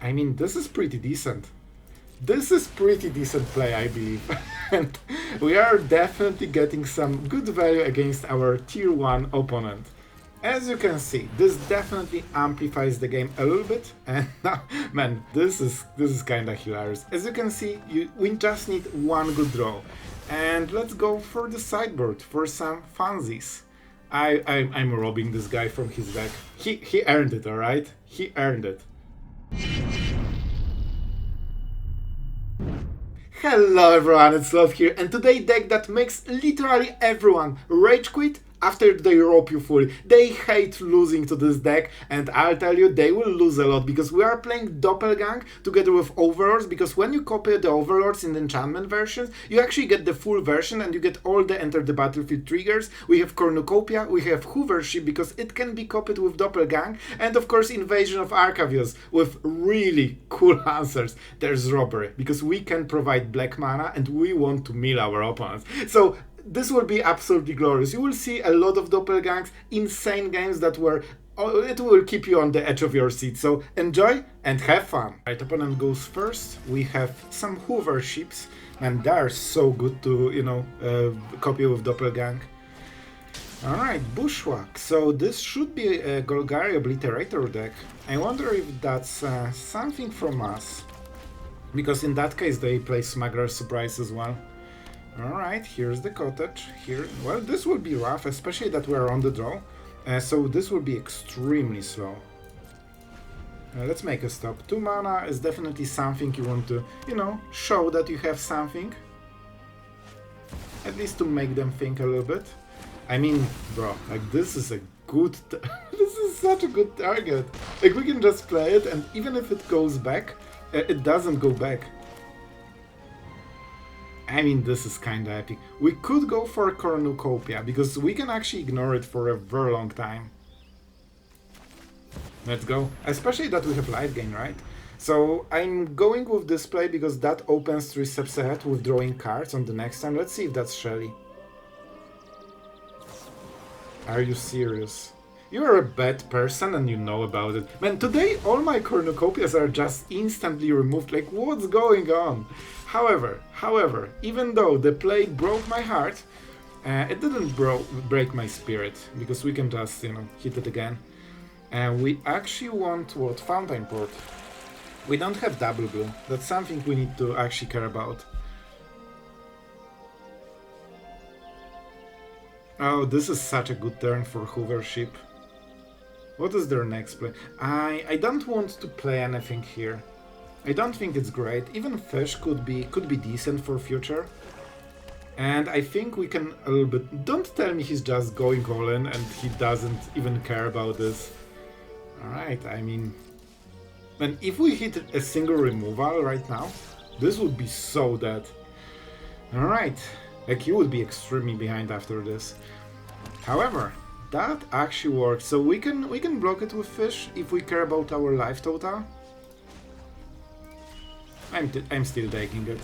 I mean, this is pretty decent. This is pretty decent play, I believe. And we are definitely getting some good value against our tier 1 opponent. As you can see, this definitely amplifies the game a little bit, and man, this is kinda hilarious. As you can see, we just need one good draw. And let's go for the sideboard for some funsies. I'm robbing this guy from his deck. He earned it, alright? He earned it. Hello everyone, it's Sloth here, and today deck that makes literally everyone Ragequit after they rob you fully. They hate losing to this deck, and I'll tell you, they will lose a lot, because we are playing Doppelgang together with Overlords, because when you copy the Overlords in the enchantment versions, you actually get the full version, and you get all the enter the battlefield triggers. We have Cornucopia, we have Hovership, because it can be copied with Doppelgang, and of course Invasion of Arcavios, with really cool answers. There's Robbery, because we can provide black mana, and we want to mill our opponents. So this will be absolutely glorious. You will see a lot of Doppelgangs, insane games that it will keep you on the edge of your seat. So enjoy and have fun. Right, opponent goes first. We have some Hoverships, and they are so good to, copy with Doppelgang. Alright, Bushwhack. So this should be a Golgari Obliterator deck. I wonder if that's something from us, because in that case they play Smuggler Surprise as well. Alright, here's the cottage. Well, this will be rough, especially that we're on the draw. So this will be extremely slow. Let's make a stop. 2 mana is definitely something you want to, show that you have something. At least to make them think a little bit. I mean, bro, like this is a good... this is such a good target. Like we can just play it, and even if it goes back, it doesn't go back. I mean, this is kinda epic. We could go for a Cornucopia, because we can actually ignore it for a very long time. Let's go. Especially that we have life gain, right? So I'm going with this play because that opens 3 steps ahead with drawing cards on the next time. Let's see if that's Shelly. Are you serious? You're a bad person and you know about it. Man, today all my Cornucopias are just instantly removed. Like, what's going on? However, even though the play broke my heart, it didn't break my spirit, because we can just, hit it again. And we actually want, what, Fountainport. We don't have double blue. That's something we need to actually care about. Oh, this is such a good turn for Hovership. What is their next play? I don't want to play anything here. I don't think it's great. Even Fish could be decent for future. And I think we can a little bit... Don't tell me he's just going all in and he doesn't even care about this. Alright, I mean... Man, if we hit a single removal right now, this would be so dead. Alright, like he would be extremely behind after this. However, that actually works. So we can block it with Fish if we care about our life total. I'm still taking it.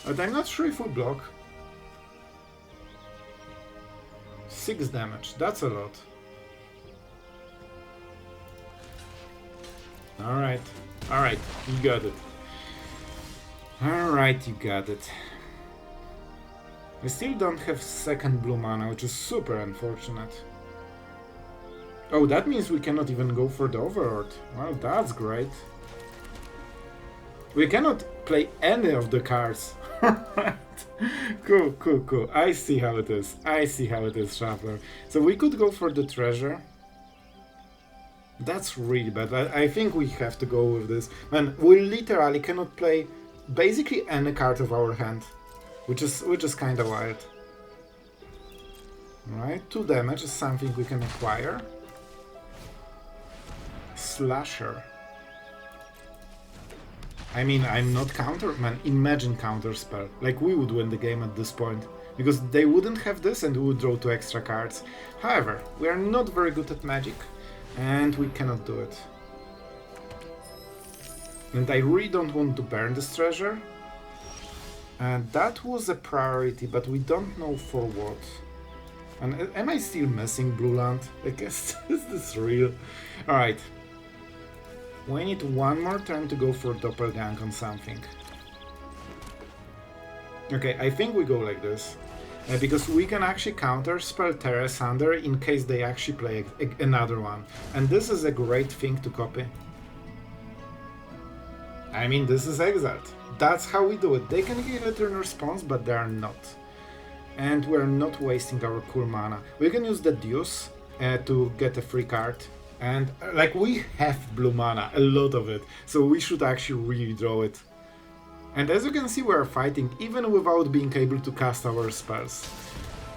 But I'm not sure if we block. 6 damage, that's a lot. Alright, you got it. Alright, you got it. I still don't have second blue mana, which is super unfortunate. Oh, that means we cannot even go for the Overlord. Well, that's great. We cannot play any of the cards. Cool. I see how it is, Shuffler. So we could go for the treasure. That's really bad. I think we have to go with this. Man, we literally cannot play basically any card of our hand, which is kind of wild. Right, 2 damage is something we can acquire. Slasher. I mean, I'm not man, imagine counterspell. Like, we would win the game at this point, because they wouldn't have this and we would draw 2 extra cards. However, we are not very good at magic, and we cannot do it. And I really don't want to burn this treasure. And that was a priority, but we don't know for what. And am I still missing blue land? I guess, is this real? Alright. We need one more turn to go for Doppelgang on something. Okay, I think we go like this. Because we can actually counter spell Terra Sunder in case they actually play another one. And this is a great thing to copy. I mean, this is Exiled. That's how we do it. They can get a turn response, but they are not. And we're not wasting our cool mana. We can use the Deduce to get a free card. And like, we have blue mana, a lot of it. So we should actually really draw it. And as you can see, we are fighting even without being able to cast our spells.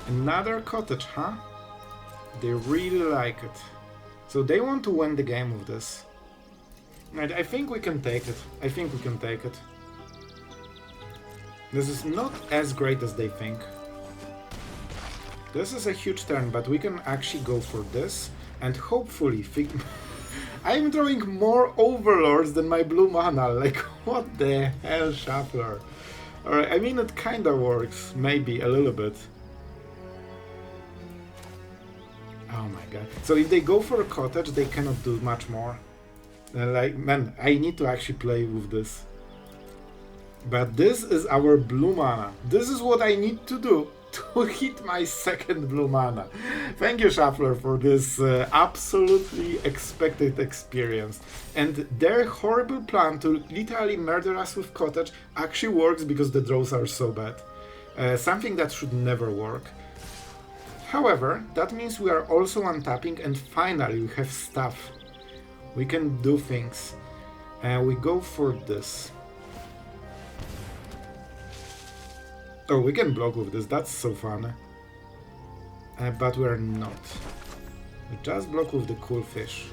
Another cottage, huh? They really like it. So they want to win the game with this. And I think we can take it. I think we can take it. This is not as great as they think. This is a huge turn, but we can actually go for this. And hopefully... I'm drawing more Overlords than my blue mana, like what the hell, Shuffler? Alright, I mean it kinda works, maybe a little bit. Oh my god. So if they go for a cottage, they cannot do much more. Like, man, I need to actually play with this. But this is our blue mana. This is what I need to do to hit my second blue mana. Thank you, Shuffler, for this absolutely expected experience. And their horrible plan to literally murder us with cottage actually works because the draws are so bad. Something that should never work. However, that means we are also untapping and finally we have stuff. We can do things. We go for this. Oh, we can block with this, that's so fun. But we're not. We just block with the cool fish.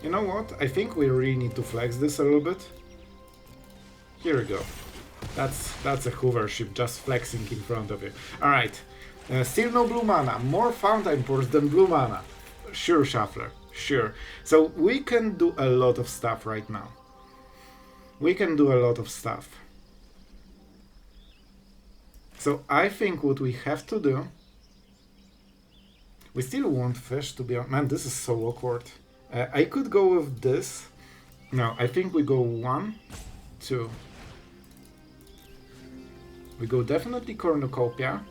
You know what? I think we really need to flex this a little bit. Here we go. That's a hovership just flexing in front of you. Alright. Still no blue mana. More Fountainports than blue mana. Sure, Shuffler. Sure. So we can do a lot of stuff right now. We can do a lot of stuff. So I think what we have to do... We still want fish to be on... Man, this is so awkward. I could go with this. No, I think we go 1, 2. We go definitely Cornucopia.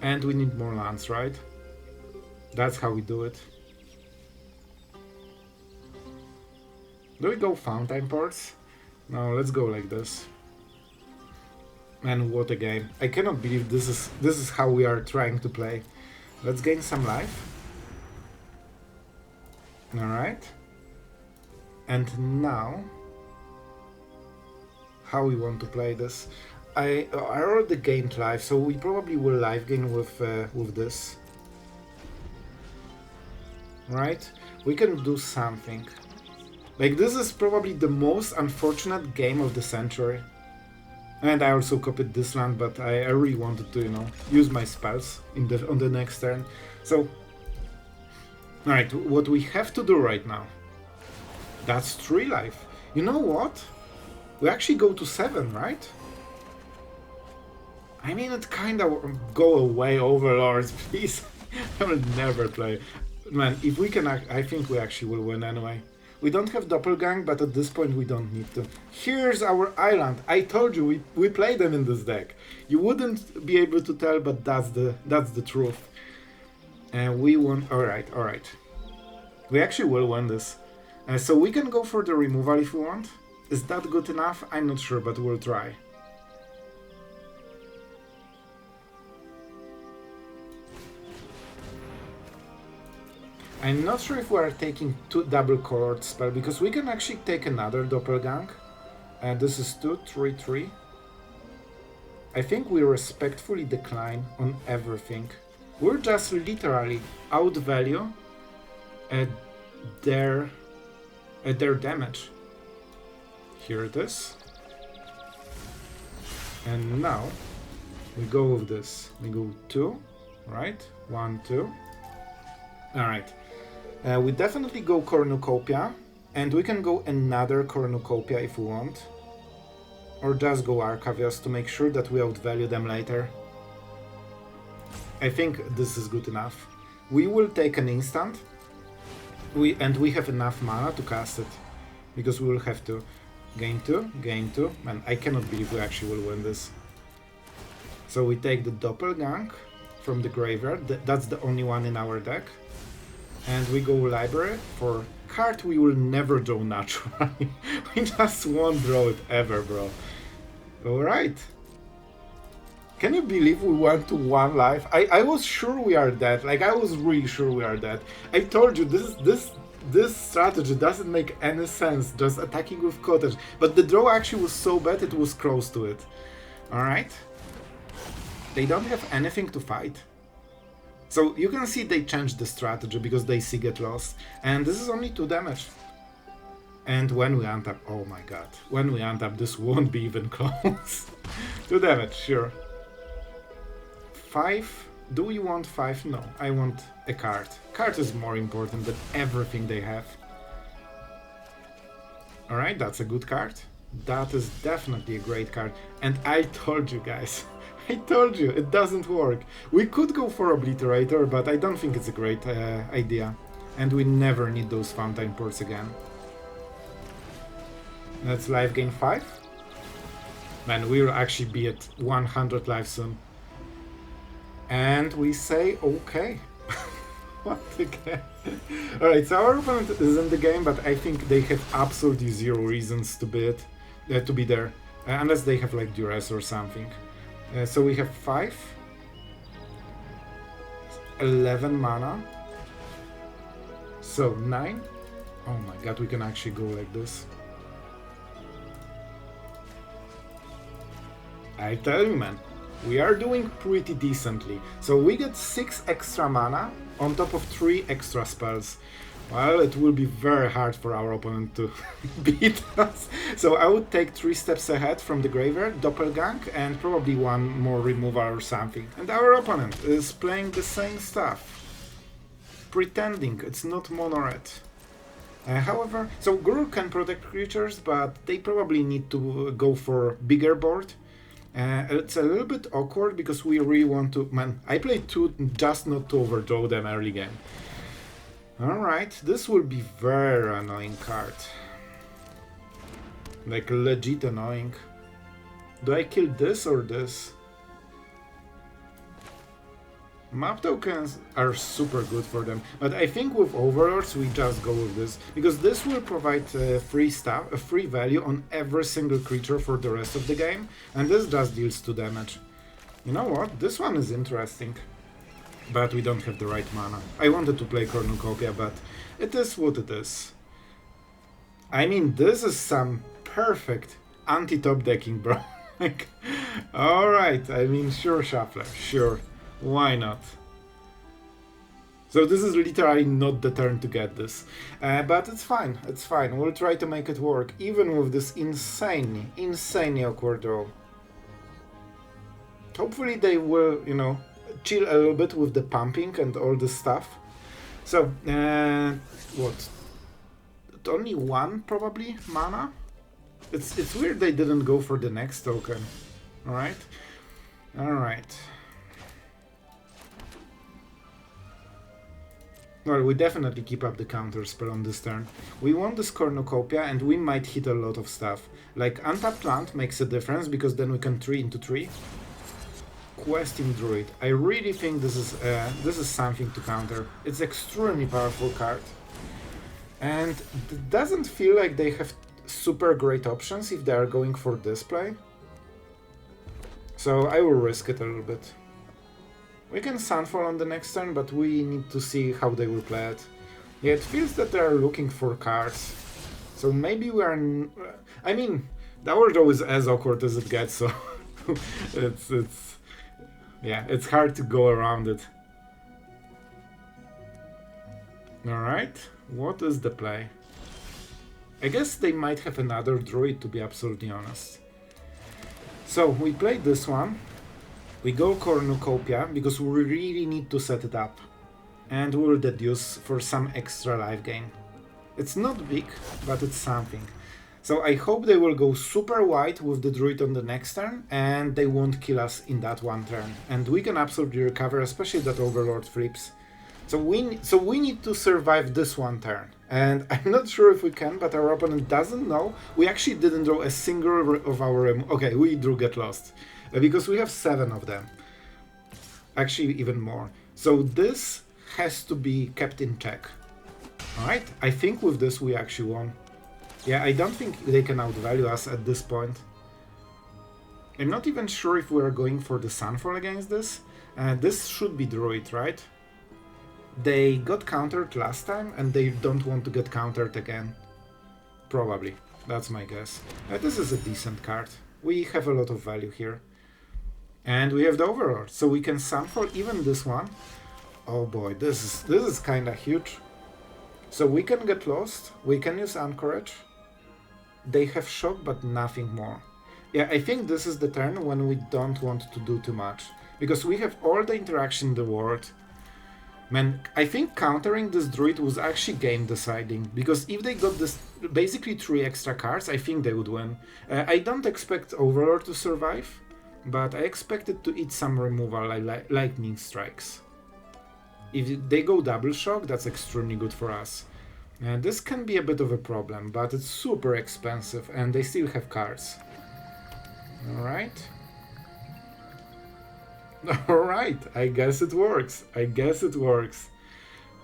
And we need more lands, right? That's how we do it. Do we go Fountainports? No, let's go like this. Man, what a game. I cannot believe this is how we are trying to play. Let's gain some life. Alright. And now... How we want to play this. I already gained life, so we probably will life gain with this. Right? We can do something. Like, this is probably the most unfortunate game of the century. And I also copied this land, but I really wanted to, you know, use my spells on the next turn. So, alright, what we have to do right now, that's 3 life. You know what? We actually go to 7, right? I mean, it kinda go away, Overlords, please. I will never play. Man, if we can, I think we actually will win anyway. We don't have Doppelgang, but at this point we don't need to. Here's our island. I told you we play them in this deck. You wouldn't be able to tell, but that's the truth. And we won. All right. We actually will win this. So we can go for the removal if we want. Is that good enough? I'm not sure, but we'll try. I'm not sure if we are taking 2 double colored spell, because we can actually take another Doppelgang. This is 2, 3, 3. I think we respectfully decline on everything. We're just literally outvalue their damage. Here it is. And now we go with this. We go 2, right? 1, 2. Alright. We definitely go Cornucopia, and we can go another Cornucopia if we want. Or just go Arcavios to make sure that we outvalue them later. I think this is good enough. We will take an instant. We have enough mana to cast it, because we will have to gain 2, gain 2, and I cannot believe we actually will win this. So we take the Doppelgang from the graveyard, that's the only one in our deck, and we go library for card we will never draw naturally. We just won't draw it ever, bro. Alright. Can you believe we went to 1 life? I was sure we are dead. Like, I was really sure we are dead. I told you, this strategy doesn't make any sense, just attacking with Cottage. But the draw actually was so bad, it was close to it. Alright. They don't have anything to fight. So you can see they changed the strategy because they see get lost. And this is only 2 damage. And when we untap, oh my god. When we untap, this won't be even close. 2 damage, sure. 5? Do we want 5? No, I want a card. Card is more important than everything they have. Alright, that's a good card. That is definitely a great card. And I told you guys, I told you, it doesn't work. We could go for Obliterator, but I don't think it's a great idea. And we never need those Fountainports again. Let's life gain 5. Man, we'll actually be at 100 life soon. And we say, okay. What again? Alright, so our opponent is in the game, but I think they have absolutely 0 reasons to be there. Unless they have like duress or something. So we have 5. 11 mana. So 9. Oh my god, we can actually go like this. I tell you, man. We are doing pretty decently. So we get 6 extra mana on top of 3 extra spells. Well, it will be very hard for our opponent to beat us. So I would take 3 steps ahead from the graveyard, Doppelgang, and probably 1 more removal or something. And our opponent is playing the same stuff. Pretending it's not mono red. However, so Guru can protect creatures, but they probably need to go for bigger board. It's a little bit awkward because we really want to... Man, I played 2 just not to overdraw them early game. Alright, this will be very annoying card. Like, legit annoying. Do I kill this or this? Map tokens are super good for them, but I think with Overlords we just go with this, because this will provide free stuff, a free value on every single creature for the rest of the game, and this just deals 2 damage. You know what? This one is interesting, but we don't have the right mana. I wanted to play Cornucopia, but it is what it is. I mean, this is some perfect anti-top decking, bro. Like, alright, I mean, sure, Shuffler, sure. Why not? So this is literally not the turn to get this. But it's fine, it's fine. We'll try to make it work, even with this insanely awkward draw. Hopefully they will, you know, chill a little bit with the pumping and all this stuff. So, what? Only 1, probably, mana? It's weird they didn't go for the next token. Alright? Alright. Well, we definitely keep up the counter spell on this turn. We want this Cornucopia and we might hit a lot of stuff. Like, untapped land makes a difference because then we can 3 into 3. Questing Druid. I really think this is something to counter. It's extremely powerful card. And it doesn't feel like they have super great options if they are going for this play. So I will risk it a little bit. We can Sunfall on the next turn, but we need to see how they will play it. Yeah, it feels that they are looking for cards. So maybe we are... I mean, our draw is as awkward as it gets, so... Yeah, it's hard to go around it. Alright, what is the play? I guess they might have another druid, to be absolutely honest. So, we played this one. We go Cornucopia, because we really need to set it up. And we'll Deduce for some extra life gain. It's not big, but it's something. So I hope they will go super wide with the druid on the next turn, and they won't kill us in that one turn. And we can absolutely recover, especially that Overlord flips. So we need to survive this one turn. And I'm not sure if we can, but our opponent doesn't know. We actually didn't draw a single of our... Okay, we drew Get Lost. Because we have 7 of them. Actually, even more. So this has to be kept in check. Alright, I think with this we actually won. Yeah, I don't think they can outvalue us at this point. I'm not even sure if we're going for the Sunfall against this. This should be Druid, right? They got countered last time and they don't want to get countered again. Probably. That's my guess. This is a decent card. We have a lot of value here. And we have the Overlord, so we can Sunfall even this one. Oh boy, this is kinda huge. So we can get lost, we can use Anchorage. They have Shock, but nothing more. Yeah, I think this is the turn when we don't want to do too much. Because we have all the interaction in the world. Man, I think countering this Druid was actually game deciding. Because if they got this basically 3 extra cards, I think they would win. I don't expect Overlord to survive. But I expected to eat some removal like lightning strikes. If they go double shock, that's extremely good for us. This can be a bit of a problem, but it's super expensive and they still have cards. Alright. Alright, I guess it works. I guess it works.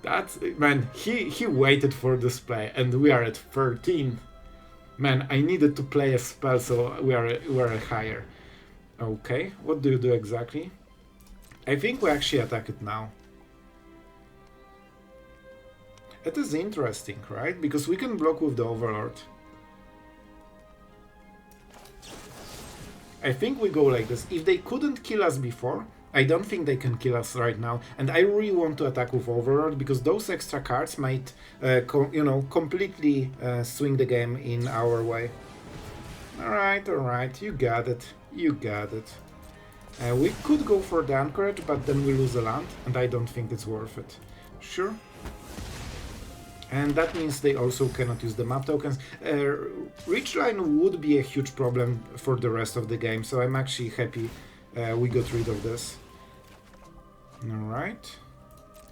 That's... Man, he waited for this play and we are at 13. Man, I needed to play a spell so we're higher. Okay, what do you do exactly? I think we actually attack it now. It is interesting, right? Because we can block with the Overlord. I think we go like this. If they couldn't kill us before, I don't think they can kill us right now. And I really want to attack with Overlord because those extra cards might, completely swing the game in our way. Alright, you got it. You got it. We could go for the Anchorage, but then we lose a land, and I don't think it's worth it. Sure. And that means they also cannot use the map tokens. Ridgeline would be a huge problem for the rest of the game, so I'm actually happy we got rid of this. Alright.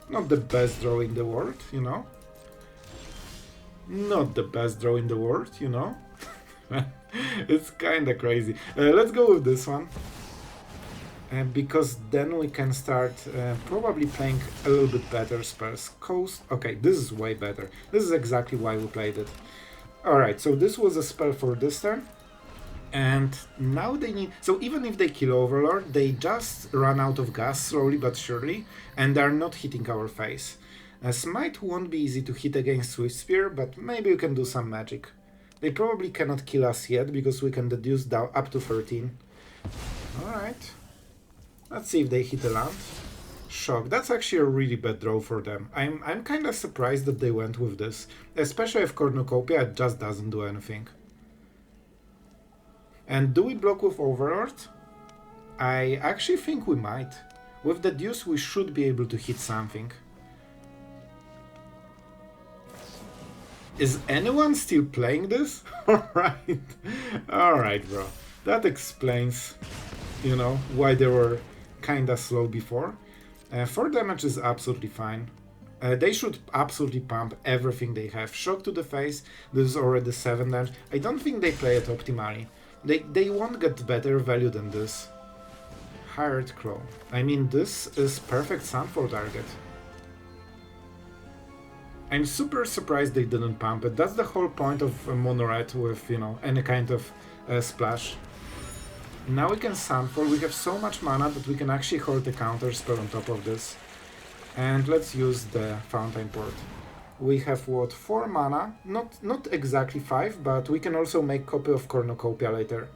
Not the best draw in the world, you know? Not the best draw in the world, you know? It's kinda crazy. Let's go with this one. Because then we can start probably playing a little bit better spells. Coast. Okay, this is way better. This is exactly why we played it. Alright, so this was a spell for this turn. And now they need... So even if they kill Overlord, they just run out of gas slowly but surely. And they're not hitting our face. Smite won't be easy to hit against Swift Spear, but maybe we can do some magic. They probably cannot kill us yet, because we can deduce down up to 13. Alright. Let's see if they hit a land. Shock. That's actually a really bad draw for them. I'm kinda surprised that they went with this. Especially if Cornucopia just doesn't do anything. And do we block with Overlord? I actually think we might. With the Deduce we should be able to hit something. Is anyone still playing this? Alright. Alright, bro. That explains, you know, why they were kinda slow before. 4 damage is absolutely fine. They should absolutely pump everything they have. Shock to the face, this is already 7 damage. I don't think they play it optimally. They won't get better value than this. Hired Crow. I mean, this is perfect Sunfall target. I'm super surprised they didn't pump it. That's the whole point of a mono red with, you know, any kind of splash. Now we can Sunfall. We have so much mana that we can actually hold the counter spell on top of this. And let's use the Fountainport. We have, what, 4 mana? Not exactly 5, but we can also make copy of Cornucopia later.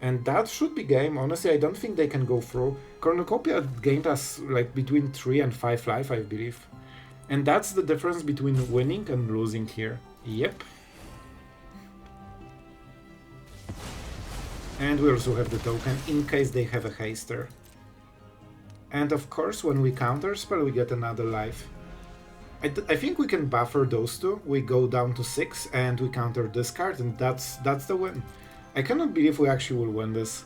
And that should be game. Honestly, I don't think they can go through. Cornucopia gained us like between 3 and 5 life, I believe. And that's the difference between winning and losing here. Yep. And we also have the token in case they have a haster. And of course, when we counterspell, we get another life. I think we can buffer those two. We go down to 6 and we counter this card, and that's the win. I cannot believe we actually will win this.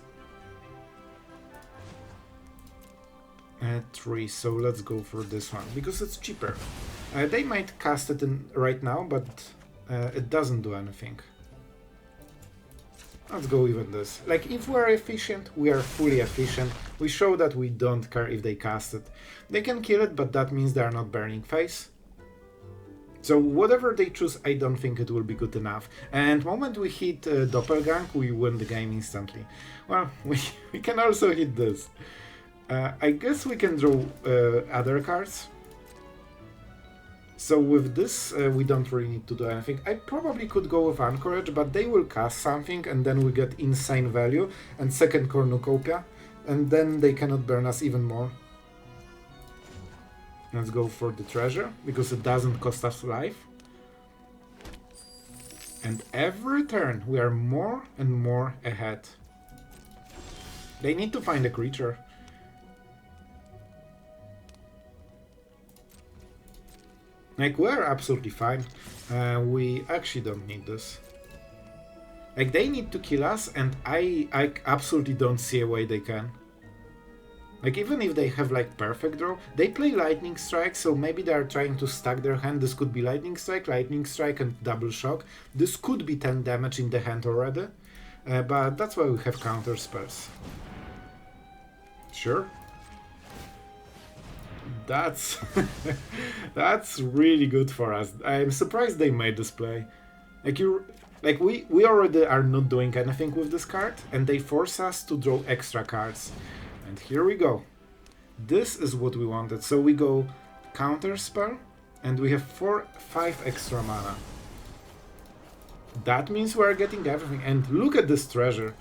3, so let's go for this one, because it's cheaper. They might cast it in right now, but it doesn't do anything. Let's go even this. Like, if we're efficient, we are fully efficient. We show that we don't care if they cast it. They can kill it, but that means they are not burning face. So whatever they choose, I don't think it will be good enough. And the moment we hit Doppelgang, we win the game instantly. Well, we can also hit this. I guess we can draw other cards. So with this, we don't really need to do anything. I probably could go with Anchorage, but they will cast something, and then we get insane value, and second Cornucopia, and then they cannot burn us even more. Let's go for the treasure, because it doesn't cost us life. And every turn, we are more and more ahead. They need to find a creature. Like, we're absolutely fine. We actually don't need this. Like, they need to kill us, and I absolutely don't see a way they can. Like, even if they have, like, perfect draw, they play Lightning Strike, so maybe they are trying to stack their hand. This could be Lightning Strike, and Double Shock. This could be 10 damage in the hand already, but that's why we have counter spells. Sure. That's that's really good for us. I'm surprised they made this play. Like, we already are not doing anything with this card, and they force us to draw extra cards. And here we go. This is what we wanted. So we go counter spell, and we have 5 extra mana. That means we are getting everything. And look at this treasure.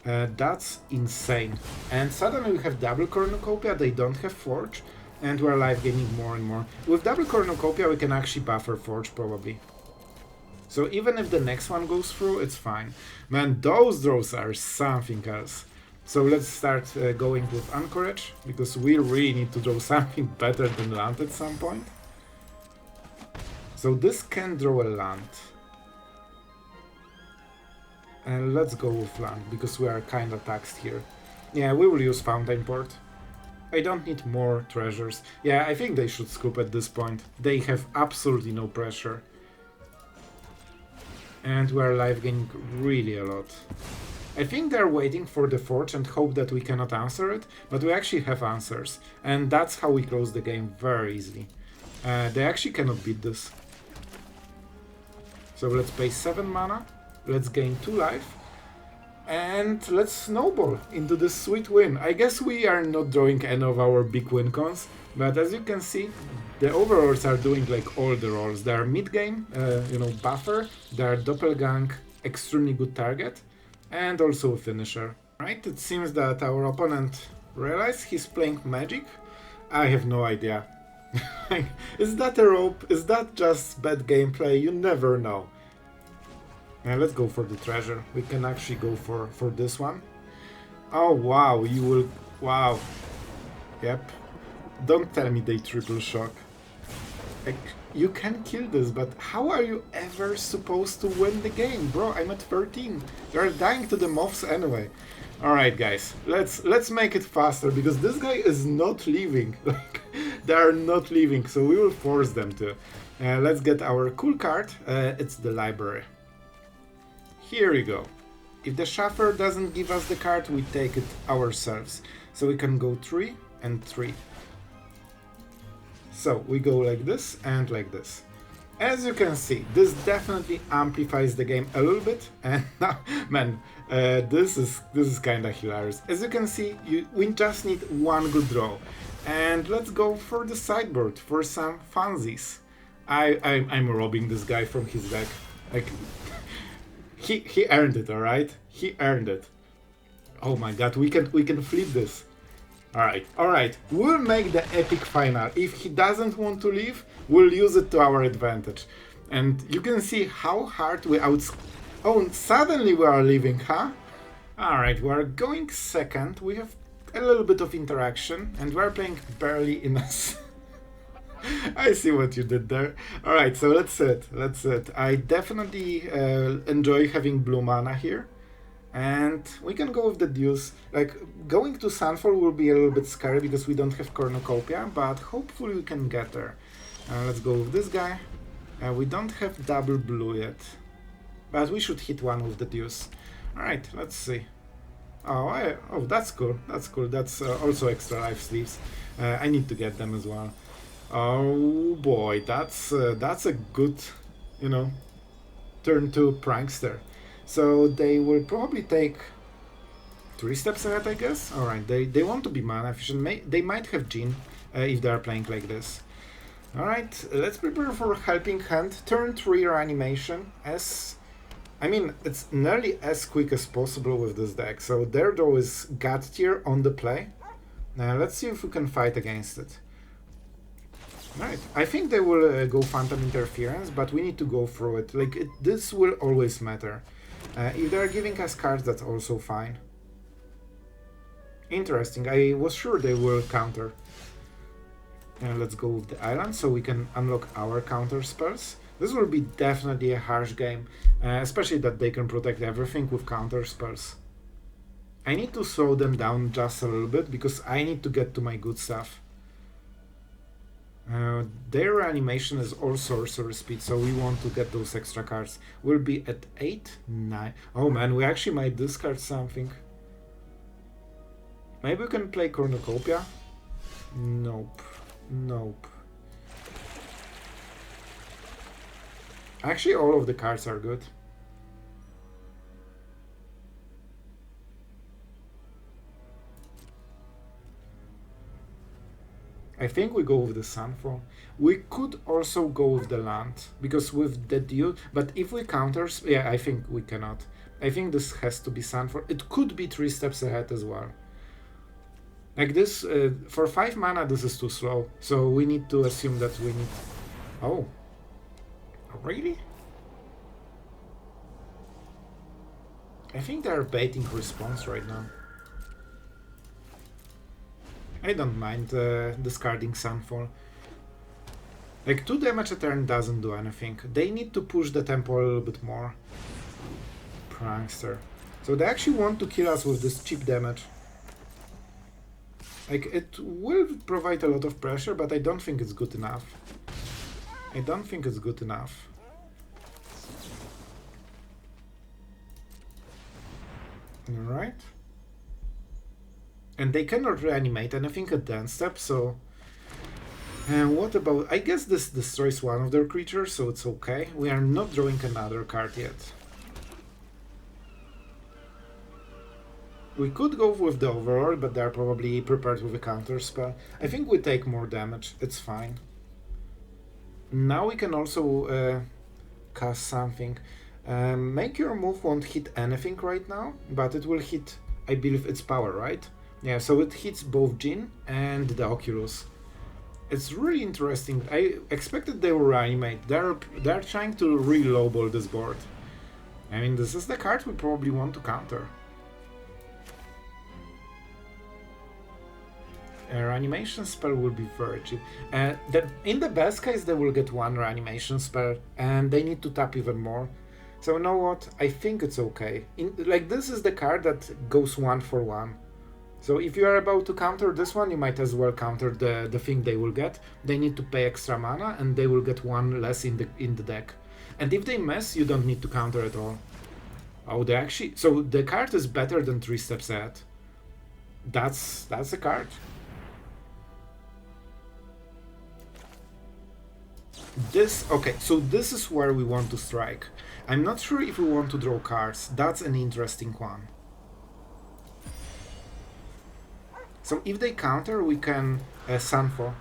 That's insane. And suddenly we have double Cornucopia. They don't have Forge. And we're life gaining more and more. With double Cornucopia, we can actually buffer Forge, probably. So even if the next one goes through, it's fine. Man, those draws are something else. So let's start going with Anchorage, because we really need to draw something better than land at some point. So this can draw a land. And let's go with land, because we are kind of taxed here. Yeah, we will use Fountainport. I don't need more treasures. Yeah, I think they should scoop at this point. They have absolutely no pressure. And we're life gaining really a lot. I think they're waiting for the Forge and hope that we cannot answer it, but we actually have answers. And that's how we close the game very easily. They actually cannot beat this. So let's pay 7 mana, let's gain 2 life, and let's snowball into this sweet win. I guess we are not drawing any of our big win cons, but as you can see, the Overlords are doing like all the roles. They are mid-game, buffer, they are Doppelgang, extremely good target, and also a finisher. Right, it seems that our opponent realized he's playing Magic. I have no idea. Is that a rope? Is that just bad gameplay? You never know. Now let's go for the treasure. We can actually go for this one. Oh wow, you will... Wow. Yep. Don't tell me they triple shock. Like, you can kill this, but how are you ever supposed to win the game? Bro, I'm at 13. You're dying to the moths anyway. Alright guys, let's make it faster, because this guy is not leaving. Like, they are not leaving, so we will force them to. Let's get our cool card. It's the library. Here we go. If the shuffler doesn't give us the card, we take it ourselves. So we can go 3 and 3. So we go like this and like this. As you can see, this definitely amplifies the game a little bit. And now, man, this is kind of hilarious. As you can see, we just need one good draw. And let's go for the sideboard for some funsies. I'm robbing this guy from his deck. Like, he earned it, alright? He earned it. Oh my god, we can flip this. Alright, we'll make the epic final. If he doesn't want to leave, we'll use it to our advantage. And you can see how hard we Oh, suddenly we are leaving, huh? Alright, we are going second. We have a little bit of interaction, and we're playing barely in us. I see what you did there. Alright, so let's sit. I definitely enjoy having blue mana here. And we can go with the Deduce. Like, going to Sunfall will be a little bit scary because we don't have Cornucopia, but hopefully we can get there. Let's go with this guy. We don't have double blue yet, but we should hit one with the Deduce. Alright, let's see. Oh, that's cool. That's cool. That's also extra life sleeves. I need to get them as well. Oh boy, that's a good, you know, turn 2 prankster. So they will probably take 3 steps ahead, I guess. Alright, they want to be mana efficient. They might have Jhin if they are playing like this. Alright, let's prepare for Helping Hand. Turn 3 reanimation. I mean, it's nearly as quick as possible with this deck. So there though is God tier on the play. Now let's see if we can fight against it. Right, I think they will go Phantom Interference, but we need to go through it. Like, this will always matter. If they're giving us cards, that's also fine. Interesting, I was sure they will counter. Let's go with the island so we can unlock our counter spells. This will be definitely a harsh game, especially that they can protect everything with counter spells. I need to slow them down just a little bit because I need to get to my good stuff. Their animation is all sorcery speed, so we want to get those extra cards. We'll be at 8, 9. Oh man, we actually might discard something. Maybe we can play Cornucopia? Nope. Nope. Actually, all of the cards are good. I think we go with the Sunfall. We could also go with the land, because with the Deduce, but if we counters, yeah, I think we cannot. I think this has to be Sunfall. It could be 3 steps ahead as well. Like this, for 5 mana, this is too slow, so we need to assume that we need... Oh. Really? I think they are baiting response right now. I don't mind discarding Sunfall. Like, 2 damage a turn doesn't do anything. They need to push the tempo a little bit more. Prankster. So they actually want to kill us with this cheap damage. Like, it will provide a lot of pressure, but I don't think it's good enough. I don't think it's good enough. Alright. And they cannot reanimate anything at the end step, so... And what about... I guess this destroys one of their creatures, so it's okay. We are not drawing another card yet. We could go with the Overlord, but they're probably prepared with a counter spell. I think we take more damage, it's fine. Now we can also cast something. Make Your Move won't hit anything right now, but it will hit, I believe, its power, right? Yeah, so it hits both Jhin and the Oculus. It's really interesting. I expected they will reanimate. They're trying to re-lowball this board. I mean, this is the card we probably want to counter. A reanimation spell will be very cheap. In the best case, they will get 1 reanimation spell, and they need to tap even more. So you know what? I think it's okay. Like, this is the card that goes 1 for 1. So if you are about to counter this one, you might as well counter the thing they will get. They need to pay extra mana, and they will get 1 less in the deck. And if they mess, you don't need to counter at all. Oh, they actually... So the card is better than 3 steps ahead. That's a card. Okay, so this is where we want to strike. I'm not sure if we want to draw cards. That's an interesting one. So if they counter, we can Sunfall.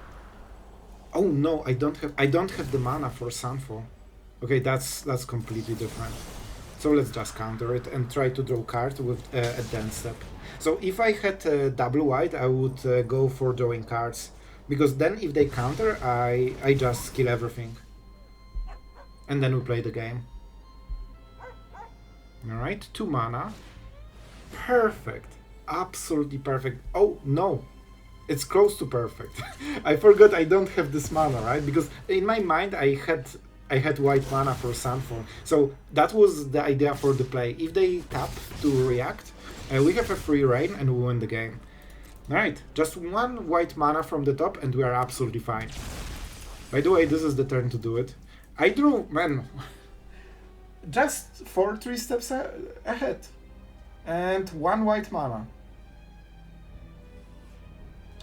Oh no, I don't have the mana for Sunfall. Okay, that's completely different. So let's just counter it and try to draw card with a dance step. So if I had double white, I would go for drawing cards. Because then if they counter, I just kill everything. And then we play the game. Alright, 2 mana. Perfect. Absolutely perfect. Oh, no. It's close to perfect. I forgot I don't have this mana, right? Because in my mind I had I had white mana for Sunfall. So that was the idea for the play. If they tap to react, we have a free reign and we win the game. Alright, just one white mana from the top and we are absolutely fine. By the way, this is the turn to do it. I drew, man, just 3 steps ahead. And one white mana.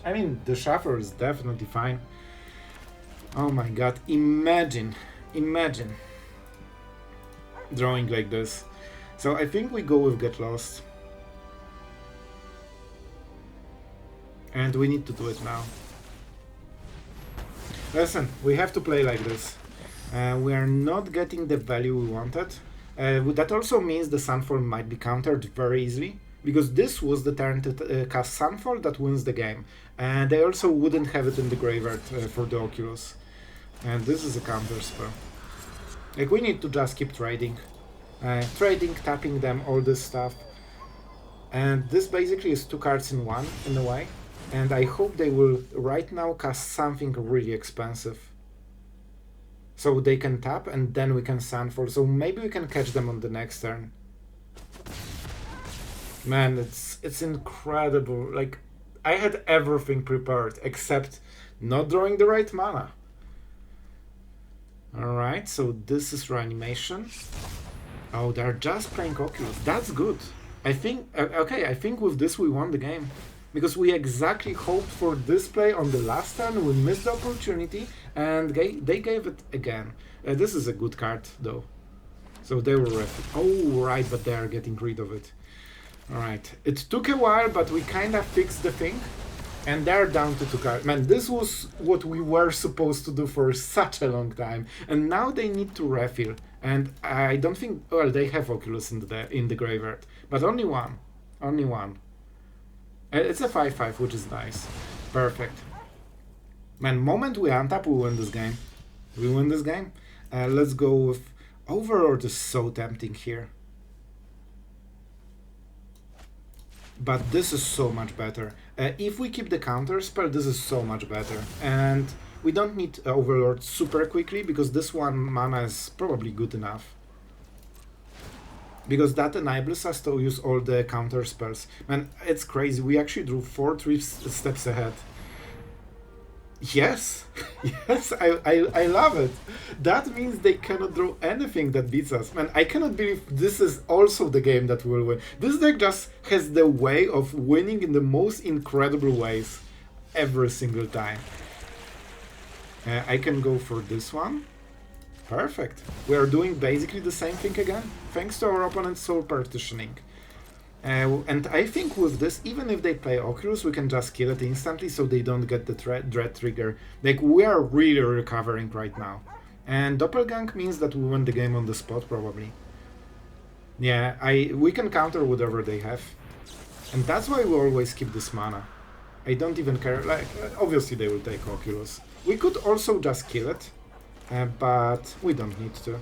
I mean, the shuffle is definitely fine. Oh my god, imagine drawing like this. So I think we go with Get Lost. And we need to do it now. Listen, we have to play like this. We are not getting the value we wanted. That also means the Sunfall might be countered very easily, because this was the turn to cast Sunfall that wins the game. And they also wouldn't have it in the graveyard for the Oculus. And this is a counter spell. Like, we need to just keep trading. Trading, tapping them, all this stuff. And this basically is 2 cards in one, in a way. And I hope they will right now cast something really expensive. So they can tap and then we can Sunfall. So maybe we can catch them on the next turn. Man, it's incredible. Like, I had everything prepared except not drawing the right mana. Alright, so this is Reanimation. Oh, they're just playing Oculus. That's good. I think, okay, I think with this we won the game. Because we exactly hoped for this play on the last turn, we missed the opportunity, and they gave it again. This is a good card, though. So they were... Oh, right, but they are getting rid of it. Alright, it took a while, but we kind of fixed the thing. And they're down to 2 cards. Man, this was what we were supposed to do for such a long time. And now they need to refill. And I don't think... Well, they have Oculus in the graveyard. But only one. Only one. It's a 5/5, which is nice. Perfect. Man, moment we untap, we win this game. We win this game. Let's go with... Overlord is so tempting here. But this is so much better. If we keep the counter spell, this is so much better. And we don't need Overlord super quickly, because this 1 mana is probably good enough. Because that enables us to use all the counter spells. Man, it's crazy. We actually drew 3 steps ahead. Yes, yes, I love it. That means they cannot draw anything that beats us. Man, I cannot believe this is also the game that will win. This deck just has the way of winning in the most incredible ways every single time. I can go for this one. Perfect. We are doing basically the same thing again, thanks to our opponent's soul partitioning. And I think with this, even if they play Oculus, we can just kill it instantly so they don't get the Dread trigger. Like, we are really recovering right now. And Doppelgang means that we win the game on the spot, probably. Yeah, we can counter whatever they have. And that's why we always keep this mana. I don't even care. Like, obviously they will take Oculus. We could also just kill it. But we don't need to.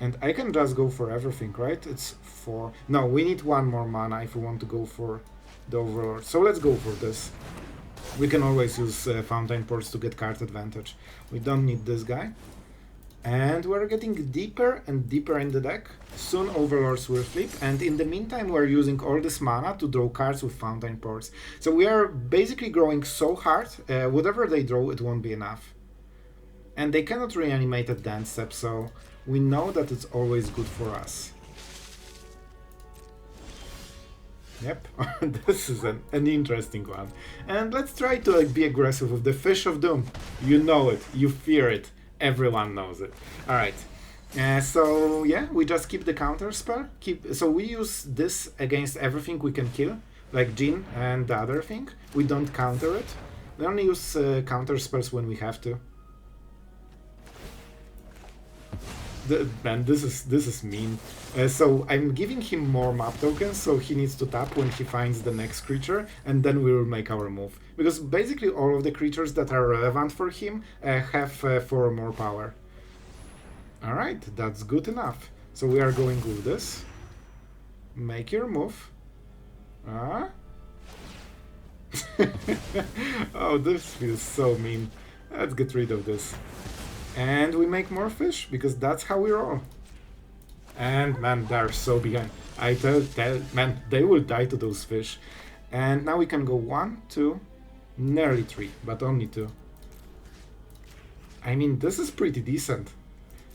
And I can just go for everything, right? It's 4. No, we need 1 more mana if we want to go for the Overlord. So let's go for this. We can always use Fountainports to get card advantage. We don't need this guy. And we're getting deeper and deeper in the deck. Soon Overlords will flip. And in the meantime, we're using all this mana to draw cards with Fountainports. So we are basically growing so hard, whatever they draw, it won't be enough. And they cannot reanimate at the end step, so we know that it's always good for us. Yep, this is an interesting one. And let's try to be aggressive with the Fish of Doom. You know it, you fear it, everyone knows it. Alright, so yeah, we just keep the counter spell. So we use this against everything we can kill, like Jin and the other thing. We don't counter it. We only use counter spells when we have to. Man, this is mean. So I'm giving him more map tokens, so he needs to tap when he finds the next creature, and then we will make our move. Because basically all of the creatures that are relevant for him have 4 more power. Alright, that's good enough. So we are going with this. Make your move. Oh, this feels so mean. Let's get rid of this. And we make more fish, because that's how we roll. And man, they're so behind. I tell, man, they will die to those fish. And now we can go 1, 2, nearly 3, but only 2. I mean, this is pretty decent.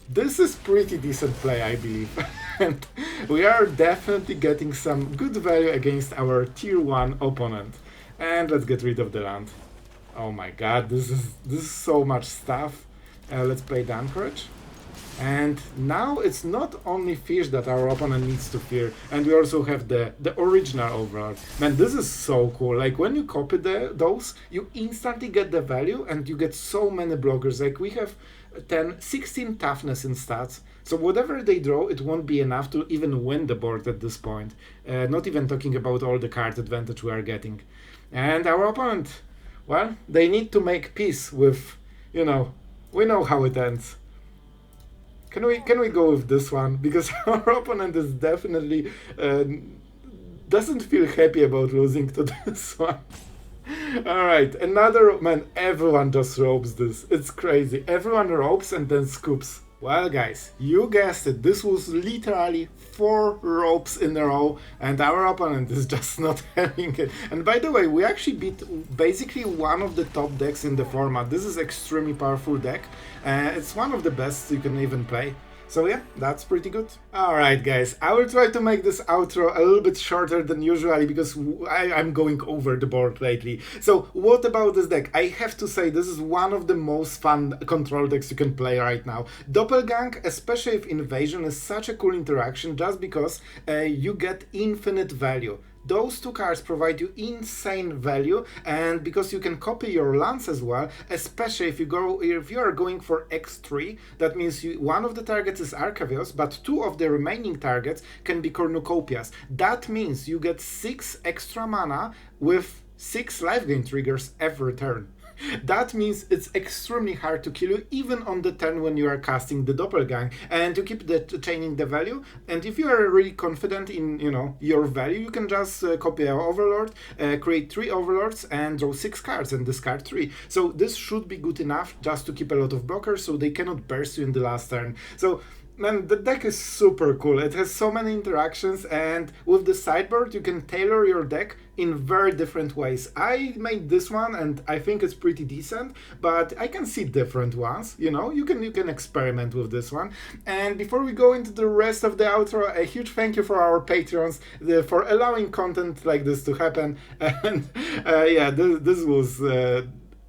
This is pretty decent play, I believe. And we are definitely getting some good value against our tier 1 opponent. And let's get rid of the land. Oh my god, this is so much stuff. Let's play the Anchorage. And now it's not only fish that our opponent needs to fear, and we also have the original Overlord. Man, this is so cool. Like, when you copy those, you instantly get the value, and you get so many blockers. Like, we have 16 toughness in stats, so whatever they draw, it won't be enough to even win the board at this point. Not even talking about all the card advantage we are getting. And our opponent, well, they need to make peace with, we know how it ends. Can we go with this one? Because our opponent is definitely doesn't feel happy about losing to this one. Alright, another, man, everyone just ropes this. It's crazy. Everyone ropes and then scoops. Well, guys, you guessed it. This was literally 4 ropes in a row, and our opponent is just not having it. And by the way, we actually beat basically one of the top decks in the format. This is extremely powerful deck. It's one of the best you can even play. So yeah, that's pretty good. Alright guys, I will try to make this outro a little bit shorter than usually, because I'm going over the board lately. So what about this deck? I have to say, this is one of the most fun control decks you can play right now. Doppelgang, especially if Invasion, is such a cool interaction just because you get infinite value. Those 2 cards provide you insane value, and because you can copy your lands as well, especially if you are going for X3, that means one of the targets is Arcavios, but 2 of the remaining targets can be Cornucopias. That means you get 6 extra mana with 6 life gain triggers every turn. That means it's extremely hard to kill you even on the turn when you are casting the Doppelgang, and to keep chaining the value. And if you are really confident in your value, you can just copy an Overlord, create 3 Overlords and draw 6 cards and discard 3. So this should be good enough just to keep a lot of blockers so they cannot burst you in the last turn. So man, the deck is super cool. It has so many interactions, and with the sideboard you can tailor your deck in very different ways. I made this one and I think it's pretty decent, but I can see different ones. You can experiment with this one. And before we go into the rest of the outro, a huge thank you for our patrons for allowing content like this to happen. And yeah, this was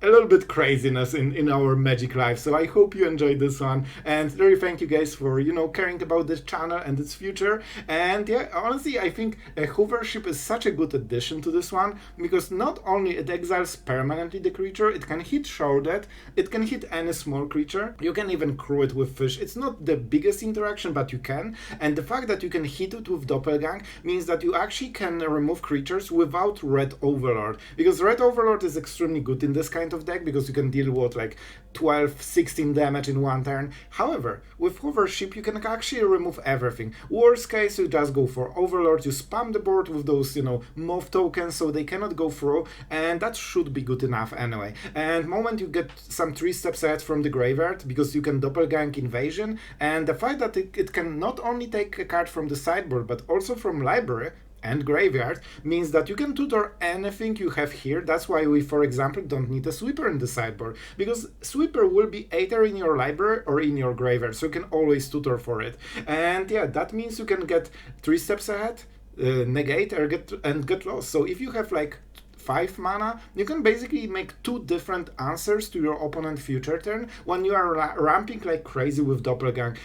a little bit craziness in our Magic life. So I hope you enjoyed this one, and really thank you guys for caring about this channel and its future. And yeah, honestly, I think a Hovership is such a good addition to this one, because not only it exiles permanently the creature, it can hit Shrouded, it can hit any small creature, you can even crew it with fish. It's not the biggest interaction, but you can. And the fact that you can hit it with Doppelgang means that you actually can remove creatures without Red Overlord, because Red Overlord is extremely good in this kind of deck, because you can deal with like 12-16 damage in one turn. However, with Hovership you can actually remove everything. Worst case, you just go for Overlord, you spam the board with those moth tokens so they cannot go through, and that should be good enough anyway. And moment you get some 3 steps ahead from the graveyard, because you can Doppelgang Invasion, and the fact that it can not only take a card from the sideboard but also from library and graveyard means that you can tutor anything you have here. That's why we, for example, don't need a sweeper in the sideboard, because sweeper will be either in your library or in your graveyard, so you can always tutor for it. And yeah, that means you can get 3 steps ahead, negate, or get lost. So if you have like 5 mana, you can basically make 2 different answers to your opponent's future turn when you are ramping like crazy with Doppelgang.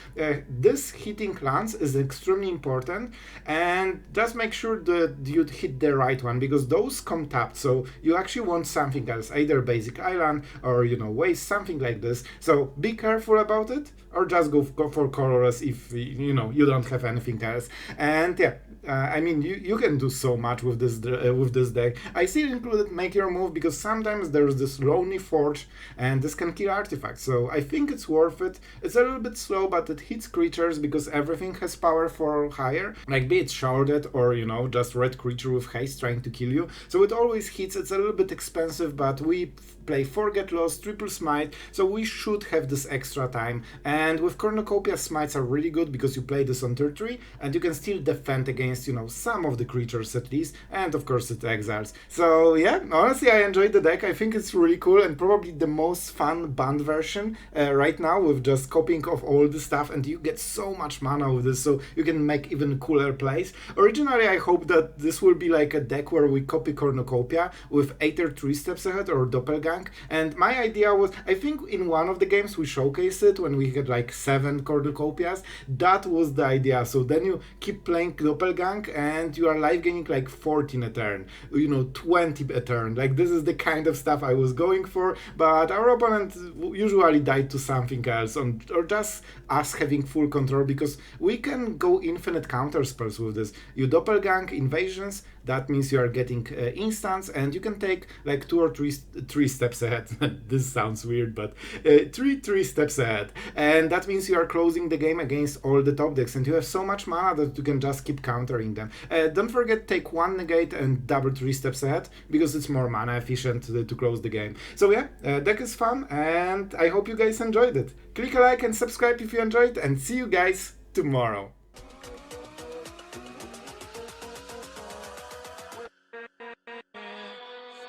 This hitting lands is extremely important, and just make sure that you hit the right one, because those come tapped, so you actually want something else, either basic island or waste, something like this. So be careful about it, or just go for colorless if you don't have anything else. And yeah, I mean, you can do so much with this deck. I still included Make Your Move because sometimes there's this Lonely Forge and this can kill artifacts, so I think it's worth it. It's a little bit slow, but it hits creatures because everything has power for higher, like be it Shrouded or, you know, just red creature with haste trying to kill you. So it always hits. It's a little bit expensive, but we play Forget Loss, Triple Smite, so we should have this extra time. And with Cornucopia, Smites are really good because you play this on turn 3 and you can still defend against, you know, some of the creatures at least, and of course it exiles. So yeah, honestly I enjoyed the deck. I think it's really cool and probably the most fun banned version right now, with just copying of all the stuff, and you get so much mana with this, so you can make even cooler plays. Originally I hope that this will be like a deck where we copy Cornucopia with either 3 steps ahead or Doppelgang, and my idea was, I think in one of the games we showcased it when we had like 7 Cornucopias. That was the idea. So then you keep playing Doppelgang and you are life gaining like 14 a turn, you know, 20 a turn. Like this is the kind of stuff I was going for, but our opponent usually died to something else, or just us having full control, because we can go infinite counter spells with this. You Doppelgang invasions, that means you are getting instants, and you can take like 2 or 3 steps ahead. This sounds weird, but 3 steps ahead, and that means you are closing the game against all the top decks, and you have so much mana that you can just keep countering them. Don't forget, take 1 negate and double 3 steps ahead, because it's more mana efficient to close the game. So yeah, deck is fun, and I hope you guys enjoyed it. Click a like and subscribe if you enjoyed, and see you guys tomorrow.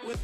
With